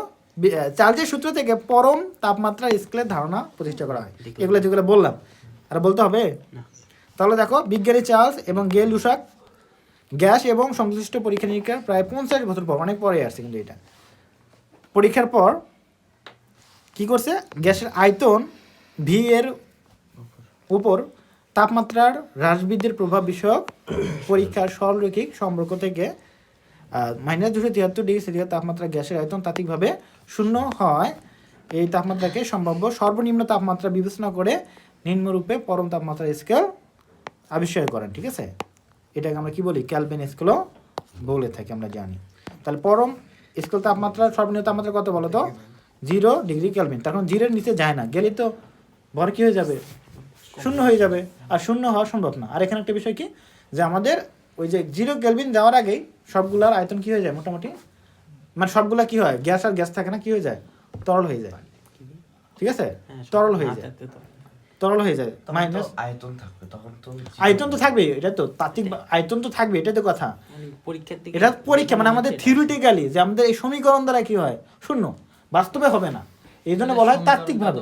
চার্লসের সূত্র থেকে পরম তাপমাত্রা স্কেলের ধারণা প্রতিষ্ঠা করা হয়, এগুলো যেগুলো বললাম আর বলতে হবে। তাহলে দেখো বিজ্ঞানী চার্লস এবং গে লুসাক গ্যাস এবং সংশ্লিষ্ট পরীক্ষা নিরীক্ষার প্রায় 50 বছর পর, অনেক পরে আসছে কিন্তু এটা, পরীক্ষার পর কি করছে, গ্যাসের আয়তন ভি এর উপর তাপমাত্রার হ্রাস বৃদ্ধির প্রভাব বিষয়ক পরীক্ষার সরলরৈখিক সম্পর্ক থেকে -273 ডিগ্রি সেলসিয়াস তাপমাত্রা গ্যাসের আয়তন তাত্ত্বিকভাবে শূন্য হয়, এই তাপমাত্রাকে সম্ভাব্য সর্বনিম্ন তাপমাত্রা বিবেচনা করে নিম্নরূপে পরম তাপমাত্রা স্কেল আবিষ্কার করেন, ঠিক আছে। এটাকে আমরা কি বলি, ক্যালভিন স্কেলও বলে থাকি, আমরা জানি। তাহলে পরম স্কেল তাপমাত্রা সর্বনিম্ন তাপমাত্রা কত বলো তো, 0 ডিগ্রি কেলভিন। তখন 0-এর নিচে যায় না, গেলে তো ভর কি হয়ে যাবে, শূন্য হয়ে যাবে, আর শূন্য হওয়া সম্ভব না। আর এখানে একটা বিষয় কি, যে আমাদের ওই যে 0 কেলভিন যাওয়ার আগেই সবগুলার আয়তন কি হয়ে যায় মোটামুটি, মানে সবগুলা কি হয়, গ্যাস আর গ্যাস থাকে না, কি হয়ে যায়, তরল হয়ে যায়, ঠিক আছে, তরল হয়ে যায়, তরল হয়ে যায়। মাইনাস আয়তন থাকবে তখন তো, আয়তন তো থাকবে, এটা তো তাত্ত্বিক আয়তন তো থাকবে, এটাই তো কথা। পরীক্ষার দিকে এটা পরীক্ষা মানে আমাদের থিওরিটিক্যালি যে আমাদের এই সমীকরণ দ্বারা কি হয় শূন্য, বাস্তবে হবে না, এই জন্য বলা হয় তাত্ত্বিক ভাবে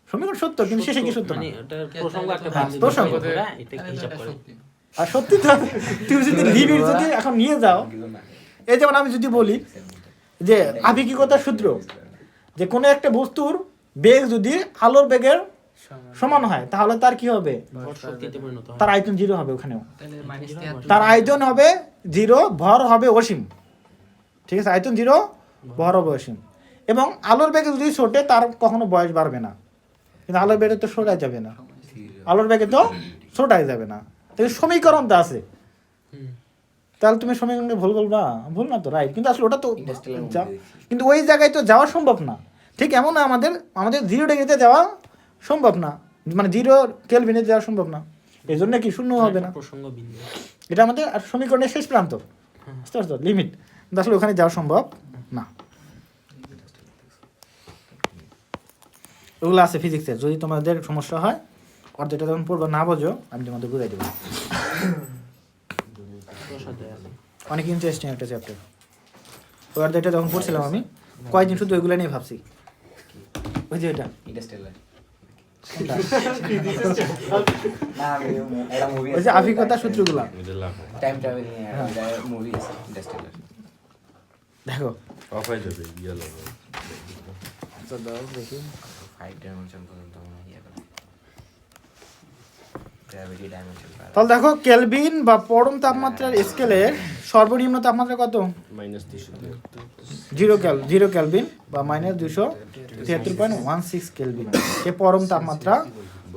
সমীকরণ সত্য, কিন্তু শেষে কি সত্য না, মানে ওটার প্রসঙ্গ একটা হ্যাঁ, বাদ প্রসঙ্গ। দিয়ে এটা হিসাব করে। আর সত্যি তো তুমি যদি লিমিট যদি এখন নিয়ে যাও, এই যেমন আমি যদি বলি যে আবেগিকতার সূত্র, যে কোনো একটা বস্তুর বেগ যদি আলোর বেগের সমান হয় তাহলে তার কি হবে, শক্তিতে পরিণত হয়। তার আয়তন 0 হবে ওখানেও, তাহলে -73 তার আয়তন হবে 0, ভর হবে অসীম, ঠিক আছে, আয়তন 0, ভর হবে অসীম। এবং আলোর বেগে যদি ছোটে তার কখনো বয়স বাড়বে না, কিন্তু আলোর বেগে তো ছোটাই যাবে না, আলোর বেগে তো ছোটাই যাবে না। তাহলে সমীকরণ তো আছে, তাহলে তুমি সমীকরণকে ভুল বলবা? ভুল না তো, রাইট। কিন্তু আসলে ওটা তো Interstellar movie কিন্তু ওই জায়গায় তো যাওয়া সম্ভব না। ঠিক এমন আমাদের আমাদের 0 ডিগ্রিতে যাওয়া সম্ভব না, মানে 0 কেলভিনে যাওয়া সম্ভব না, এই জন্য কি শূন্য হবে না। প্রসঙ্গ বিন্দু। এটা আমাদের আর সমীকরণের শেষ প্রান্ত, বুঝতে পারছো, লিমিট। কিন্তু আসলে ওখানে যাওয়া সম্ভব না। ওগুলো আছে ফিজিক্সের, যদি তোমাদের সমস্যা হয় অর্ধেকটা যখন পড়বো না বোঝো আমি তোমাদের বুঝাই দেবো। অনেক ইন্টারেস্টিং একটা চ্যাপ্টার। ওই অর্ধেকটা যখন পড়ছিলাম আমি কয়েকদিন শুধু ওইগুলো নিয়ে ভাবছি। ওই যে এটা ইন্টারস্টেলার। ওই যে আফিকতার সূত্রগুলা ওদের লাভ টাইম ট্রাভেলিং মুভি আছে ইন্টারস্টেলার। দেখো। অফ হয়ে যাবে ইয়েলো। 5 ডাইমেনশন পর্যন্ত মনে হয় ইয়ে করে। Gravity dimension. তাহলে দেখো কেলভিন বা পরম তাপমাত্রার স্কেলের সর্বনিম্ন তাপমাত্রা কত? -373 0 কেলভিন বা -273.16 কেলভিন কে পরম তাপমাত্রা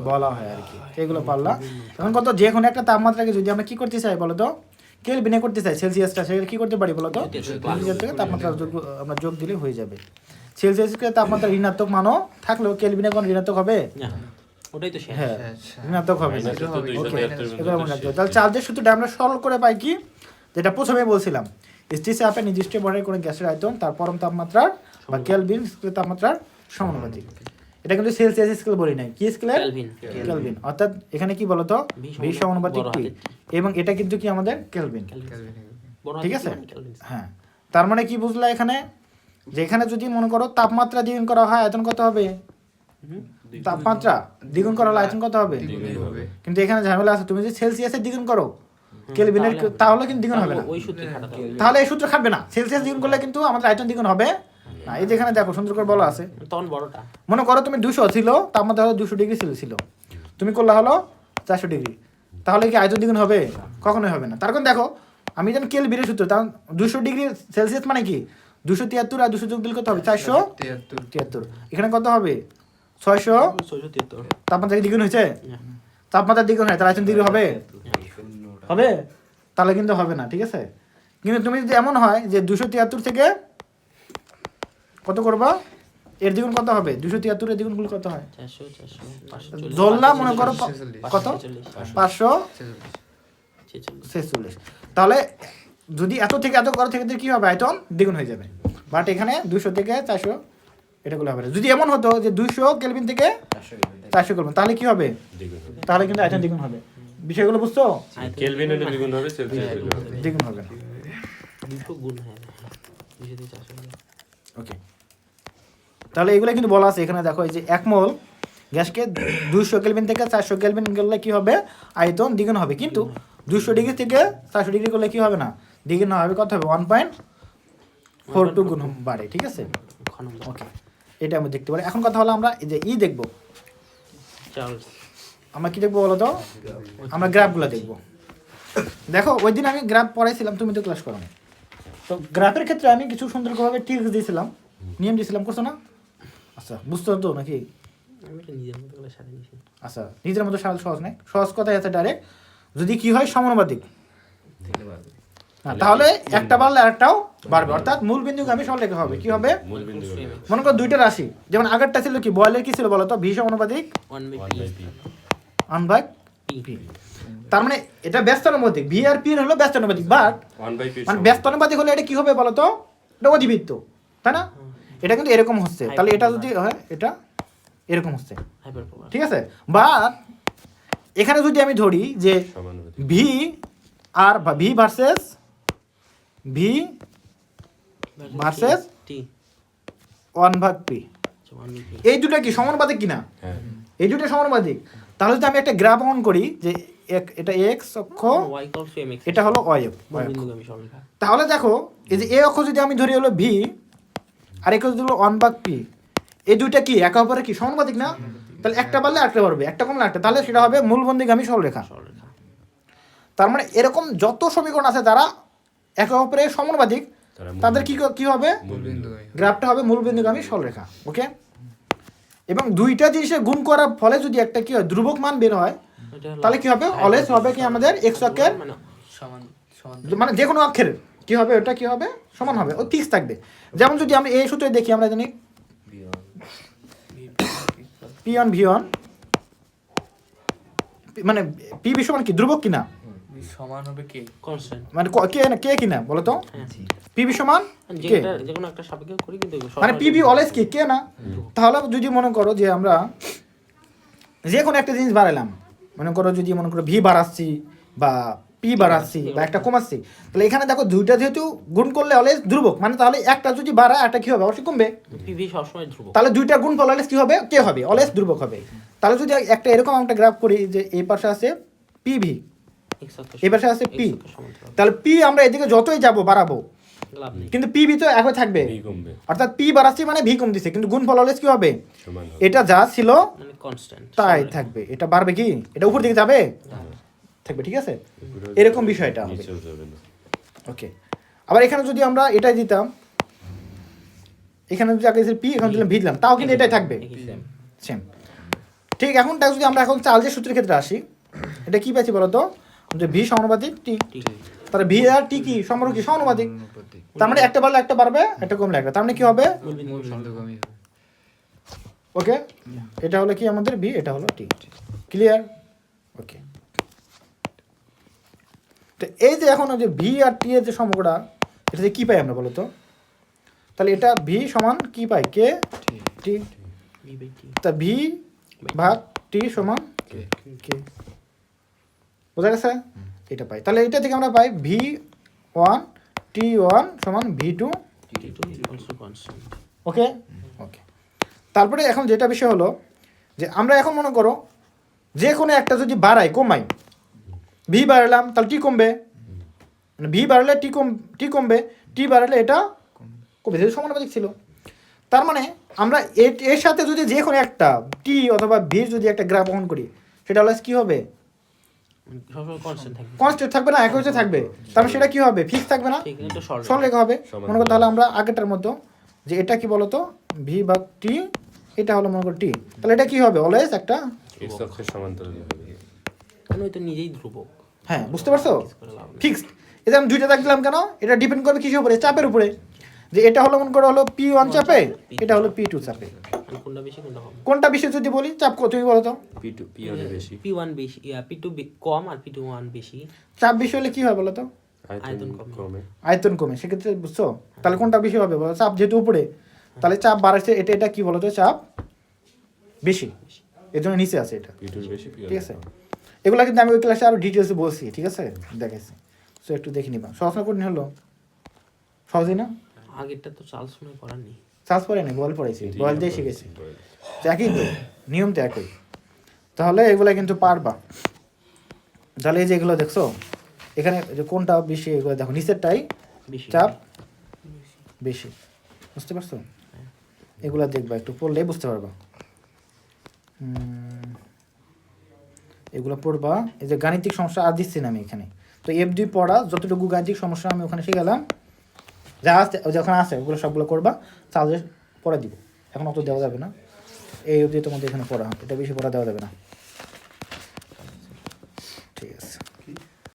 বলা হয় আর কি। এগুলো পারলা। এখন কত, যে কোনো একটা তাপমাত্রাকে যদি আমরা কি করতে চাই বলো তো, কেলভিনে করতে চাই, সেলসিয়াসটা সেটা কি করতে পারি বলো তো, সেলসিয়াস থেকে তাপমাত্রা আমরা যোগ দিলে হয়ে যাবে। সেলসিয়াসকে তাপমাত্রা ঋণাত্মক মানও থাকলেও কেলভিনে কোন ঋণাত্মক হবে? ওটাই তো শেষ। হ্যাঁ, ঋণাত্মক হবে না। -273 এবার মনে রাখতে হবে। তাহলে চার্জের সূত্রটা আমরা সরল করে পাই কি, যেটা প্রথমে বলছিলাম, স্থির চাপে নির্দিষ্ট ভরের কোনো গ্যাসের আয়তন তার পরম তাপমাত্রার বা কেলভিন স্কেলের তাপমাত্রার সমানুপাতিক। এটা কিন্তু সেলসিয়াস স্কেল বলি নাই, কি স্কেল? কেলভিন। কেলভিন। অর্থাৎ এখানে কি বলতো, ভি সমানুপাতিক টি, এবং এটা কিন্তু কি আমাদের কেলভিন। ঠিক আছে, হ্যাঁ। তার মানে কি বুঝলা এখানে, যে এখানে যদি মনে করো তাপমাত্রা দ্বিগুণ করা হয় আয়তন কত হবে? তাপমাত্রা দ্বিগুণ করা হলে আয়তন কত হবে? কিন্তু এখানে ঝামেলা আছে, তুমি যদি সেলসিয়াসে দ্বিগুণ করো কেলভিনের তাহলে কিন্তু দ্বিগুণ হবে না, ওই সূত্রে খাটাতে হবে। তাহলে এই সূত্র খাটবে না। সেলসিয়াস দ্বিগুণ করলে কিন্তু আমাদের আয়তন দ্বিগুণ হবে না। এই যে এখানে দেখো সুন্দর করে বলা আছে, তখন বড়টা। মনে করো তুমি 200 ছিল, তাপমাত্রা হলো 200 ডিগ্রি ছিল, তুমি করলে হলো 400 ডিগ্রি, তাহলে কি আয়তন দ্বিগুণ হবে? কখনোই হবে না। তার কারণ দেখো আমি জানি কেলভিনের সূত্র, কারণ 200 ডিগ্রি সেলসিয়াস মানে কি 273, আর 200 যোগ দিলে কত হবে? 473। এখানে কত হবে? 673। তাপমাত্রা কি দ্বিগুণ হয়েছে? তাপমাত্রা দ্বিগুণ হয়, তার আয়তন দ্বিগুণ হবে? হবে? তাহলে কিন্তু হবে না, ঠিক আছে। কিন্তু তুমি যদি এমন হয় যে 273 থেকে কত করবা, এর দ্বিগুণ কত হবে? 273 এর দ্বিগুণ কত হয়? 400 ধরলাম মনে করো কত, 546। তাহলে যদি এত থেকে এত করো থেকে কি হবে, আয়তন দ্বিগুণ হয়ে যাবে। বাট এখানে 200 থেকে 400 এটা গুলো হবে না। যদি এমন হতো যে 200 কেলভিন থেকে 400 কেলভিন, তাহলে কি হবে? তাহলে কিন্তু আয়তন দ্বিগুণ হবে। বিষয়গুলো বুঝছো? কেলভিনে দ্বিগুণ হবে, সেলসিয়াসে দ্বিগুণ হবে না। দুটো গুণ হয় না, 200 থেকে 400। ওকে, তাহলে এগুলো কিন্তু বলা আছে এখানে। দেখো এই যে 1 মোল গ্যাসকে 200 কেলভিন থেকে 400 কেলভিন করলে কি হবে? আয়তন দ্বিগুণ হবে। কিন্তু 200 ডিগ্রি থেকে 400 ডিগ্রি করলে কি হবে না, দ্বিগুণ না হবে, কত হবে? 1.42 গুণ বাড়ে, ঠিক আছে। ওকে, এটা আমরা দেখতে পারি। এখন কথা হলো আমরা এই যে দেখবো, আমরা কি দেখবো বলো তো, আমরা গ্রাফগুলো দেখবো। দেখো ওই দিন আমি গ্রাফ পড়াইছিলাম, তুমি তো ক্লাস করো না। তো গ্রাফের ক্ষেত্রে আমি কিছু সুন্দরভাবে ট্রিক্স দিয়েছিলাম, নিয়ম দিয়েছিলাম, করছো না? আচ্ছা, বুঝতে তো নাকি? আমি এটা নিজের মতো করে সারিয়ে নিয়েছি। আচ্ছা, নিজের মতো সহজ নেই, সহজ কথাই আছে ডাইরেক্ট। যদি কি হয় সমানুপাতিক, তাহলে একটা বাড়লে আরেকটাও বাড়বে, অর্থাৎ মূল বিন্দুকে আমি সরলরেখা হবে। কি হবে? মনে করো দুইটা রাশি, যেমন আগেরটা ছিল কি, বয়েলের কি ছিল বলো তো, ভি সমানুপাতিক 1/p। তার মানে এটা ব্যস্তানুপাতিক, ভি আর পি হলো ব্যস্তানুপাতিক, বাট মানে ব্যস্তানুপাতিক হলে এটা কি হবে বলো তো, এটা অধিবৃত্ত, তাই না? এটা কিন্তু এরকম হচ্ছে, তাহলে এটা যদি হয় এটা এরকম হচ্ছে, ঠিক আছে। বা এখানে যদি আমি ধরি যে ভি আর ভি ভার্সেস টি 1/p, এই দুটো কি সমানুপাতিক কিনা? এই দুটো সমানুপাতিক। তাহলে যদি আমি একটা গ্রাফ অঙ্কন করি যে এটা এক্স অক্ষ, এটা হলো ওয়াই অক্ষ, তাহলে দেখো এই যে এ অক্ষ যদি আমি ধরি হলো ভি, আর একে যদি হলো 1/p, এই দুইটা কি একে অপরের কি সমানুপাতিক না? তাহলে একটা বাড়লে আরেকটা বাড়বে, একটা কমলে একটা, তাহলে সেটা হবে মূলবন্দিগামী সরলরেখা। তার মানে এরকম যত সমীকরণ আছে যারা একে অপরের সমানুপাতিক, তারা তাদের কি হবে মূলবিন্দু গ্রাফটা হবে মূলবিন্দুগামী সরলরেখা। ওকে, এবং দুইটা জিনিসের গুণ করার ফলে যদি একটা কি হয় ধ্রুবক মান বের হয়, এটা হলো তাহলে কি হবে অলওয়েজ হবে কি আমাদের এক্স অক্ষের মানে সমান সমান মানে যে কোনো অক্ষের কি হবে ওটা কি হবে সমান হবে, ও ফিক্স থাকবে। যেমন যদি আমরা এই সূত্রে দেখি, আমরা জানি P1 V1 মানে পি বি সমান কি ধ্রুবক কিনা, সমান হবে কে কনস্ট্যান্ট, মানে কে কিনা বলো তো, পি বি সমান কে, যেটা যে কোনো একটা সাপেক্ষে করি কিন্তু মানে পি বি অলওয়েজ কি কে না। তাহলে যদি মনে করো যে আমরা যে কোনো একটা জিনিস বাড়ালাম, মনে করো যদি মনে করো ভি বাড়াচ্ছি বা পি বাড়াচ্ছি বা একটা কমাচ্ছি, তাহলে এখানে দেখো দুইটা যেহেতু গুণ করলে অলওয়েজ ধ্রুবক, মানে তাহলে একটা যদি বাড়ায় একটা কি হবে অবশ্যই কমবে, পিভি সবসময় ধ্রুবক। তাহলে দুইটা গুণ করলে অলওয়েজ কি হবে কে হবে অলওয়েজ ধ্রুবক হবে। তাহলে যদি একটা এরকম একটা গ্রাফ করি যে এই পাশে আছে পিভি, এক্স অক্ষ এই পাশে আছে পি, সমান্তরাল তাহলে পি আমরা এদিকে যতই যাব বাড়াবো লাভ নেই। কিন্তু পিভি তো একই থাকবে, ভি কমবে, অর্থাৎ পি বাড়াচ্ছি মানে ভি কম দিচ্ছে, কিন্তু গুণফল অলওয়েজ কি হবে সমান হবে। এটা যা ছিল মানে কনস্ট্যান্ট তাই থাকবে, এটা বাড়বে কি এটা উপর দিকে যাবে থাকবে, ঠিক আছে, এরকম বিষয়টা হবে। নিচেও যাবে না। ওকে, আবার এখানে যদি আমরা এটাই দিতাম, এখানে যদি আগে পি এখানে দিলাম ভি দিলাম, তাও কিন্তু এটাই থাকবে সেম। ঠিক, এখন তাই যদি আমরা এখন চার্লসের সূত্রের ক্ষেত্রে আসি, এটা কি পাচ্ছি বলতো যে ভি সমানুপাতিক টি, তাহলে ভি আর টি কি সম্পর্ক কি সমানুপাতিক, তার মানে একটা বাড়লে একটা বাড়বে একটা কমলে একটা, তার মানে কি হবে মূলবিন্দুগামী হবে ওকে, এটা হলো কি আমাদের বি, এটা হলো টি, ক্লিয়ার। ওকে, তো এই যে এখন যে ভি আর টি এর যে সমগ্রটা, এটাতে কি পাই আমরা বলো তো, তাহলে এটা ভি সমান কি পাই কে টি, তা ভি ভাগ টি সমান কে, বোঝা গেছে, এটা পাই। তাহলে এটা থেকে আমরা পাই ভি ওয়ান টি ওয়ান সমান ভি টু, ওকে ওকে। তারপরে এখন যেটা বিষয় হলো যে আমরা এখন মনে করো যে কোনো একটা যদি বাড়াই কমাই, ভি বাড়ালাম তাহলে টি কমবে, মানে ভি বাড়লে টি কমবে, টি বাড়লে এটা কমবে, যেহেতু সমানুপাতিক ছিল। তার মানে আমরা এর সাথে যদি যে কোনো একটা টি অথবা ভির যদি একটা গ্রাফ অন করি, সেটা হলে কি হবে কনস্ট্যান্ট থাকবে না, একই থাকবে, তার মানে সেটা কি হবে ফিক্স থাকবে না, সরলরেখা হবে। মনে করো তাহলে আমরা আগেরটার মতো যে এটা কি বলতো ভি ভাগ টি, এটা হলো মনে করো টি, তাহলে এটা কি হবে অলওয়েজ একটা এক্স অক্ষের সমান্তরাল হবে। কারণ তো নিজেই ধ্রুবক, হ্যাঁ বুঝতে পারছো ফিক্সড। এটা আমি দুইটা দাগ দিলাম কেন, এটা ডিপেন্ড করবে কিসের উপরে চাপের উপরে, যে এটা হলো মনে করো হলো P1 চাপে, এটা হলো P2 চাপে, কোনটা বেশি কোনটা কম। কোনটা বেশি যদি বলি চাপ কত তুমি বলো তো, পি অনেক বেশি, P1 বেশি, P2 কম আর P2 বেশি। চাপ বেশি হলে কি হয় বলো তো আয়তন কমে, আয়তন কমে, সেক্ষেত্রে বুঝছো তাহলে কোনটা বেশি হবে বলো, চাপ যেহেতু উপরে তাহলে চাপ বাড়াচ্ছে, এটা কি বলো তো চাপ বেশি, এর জন্য নিচে আছে এটা, পিটুর বেশি, পি ঠিক আছে। এগুলা কিন্তু আমি ওই ক্লাসে আরো ডিটেলসে বলছি, ঠিক আছে দেখাইছি, সো একটু দেখে নিবা। সহজ না করে হলো সহজই না, আগেরটা তো চাল শুনে করার নেই, চার্জ পড়ে নাই বল পড়াইছি, বল দিয়ে শিখেছি, একই তো নিয়ম তো একই, তাহলে এগুলা কিন্তু পারবা। তাহলে এই যে এগুলো দেখছো এখানে যে কোনটা বেশি, এগুলো দেখো নিচেরটাই বেশি চাপ বেশি, বুঝতে পারছো, এগুলা দেখবা একটু পড়লে বুঝতে পারবা। এগুলো পড়বা, এই যে গাণিতিক সমস্যা আর দিচ্ছি না আমি এখানে, তো F2 পড়া যতটুকু গাণিতিক সমস্যা আমি ওখানে শিখালাম, যা আছে যখন আছে ওগুলো সবগুলো করবা, চার্জে পড়া দিব, এখন অত দেওয়া যাবে না, এই অবধি তোমাদের এখানে পড়া, এটা বেশি পড়া দেওয়া যাবে না, ঠিক আছে।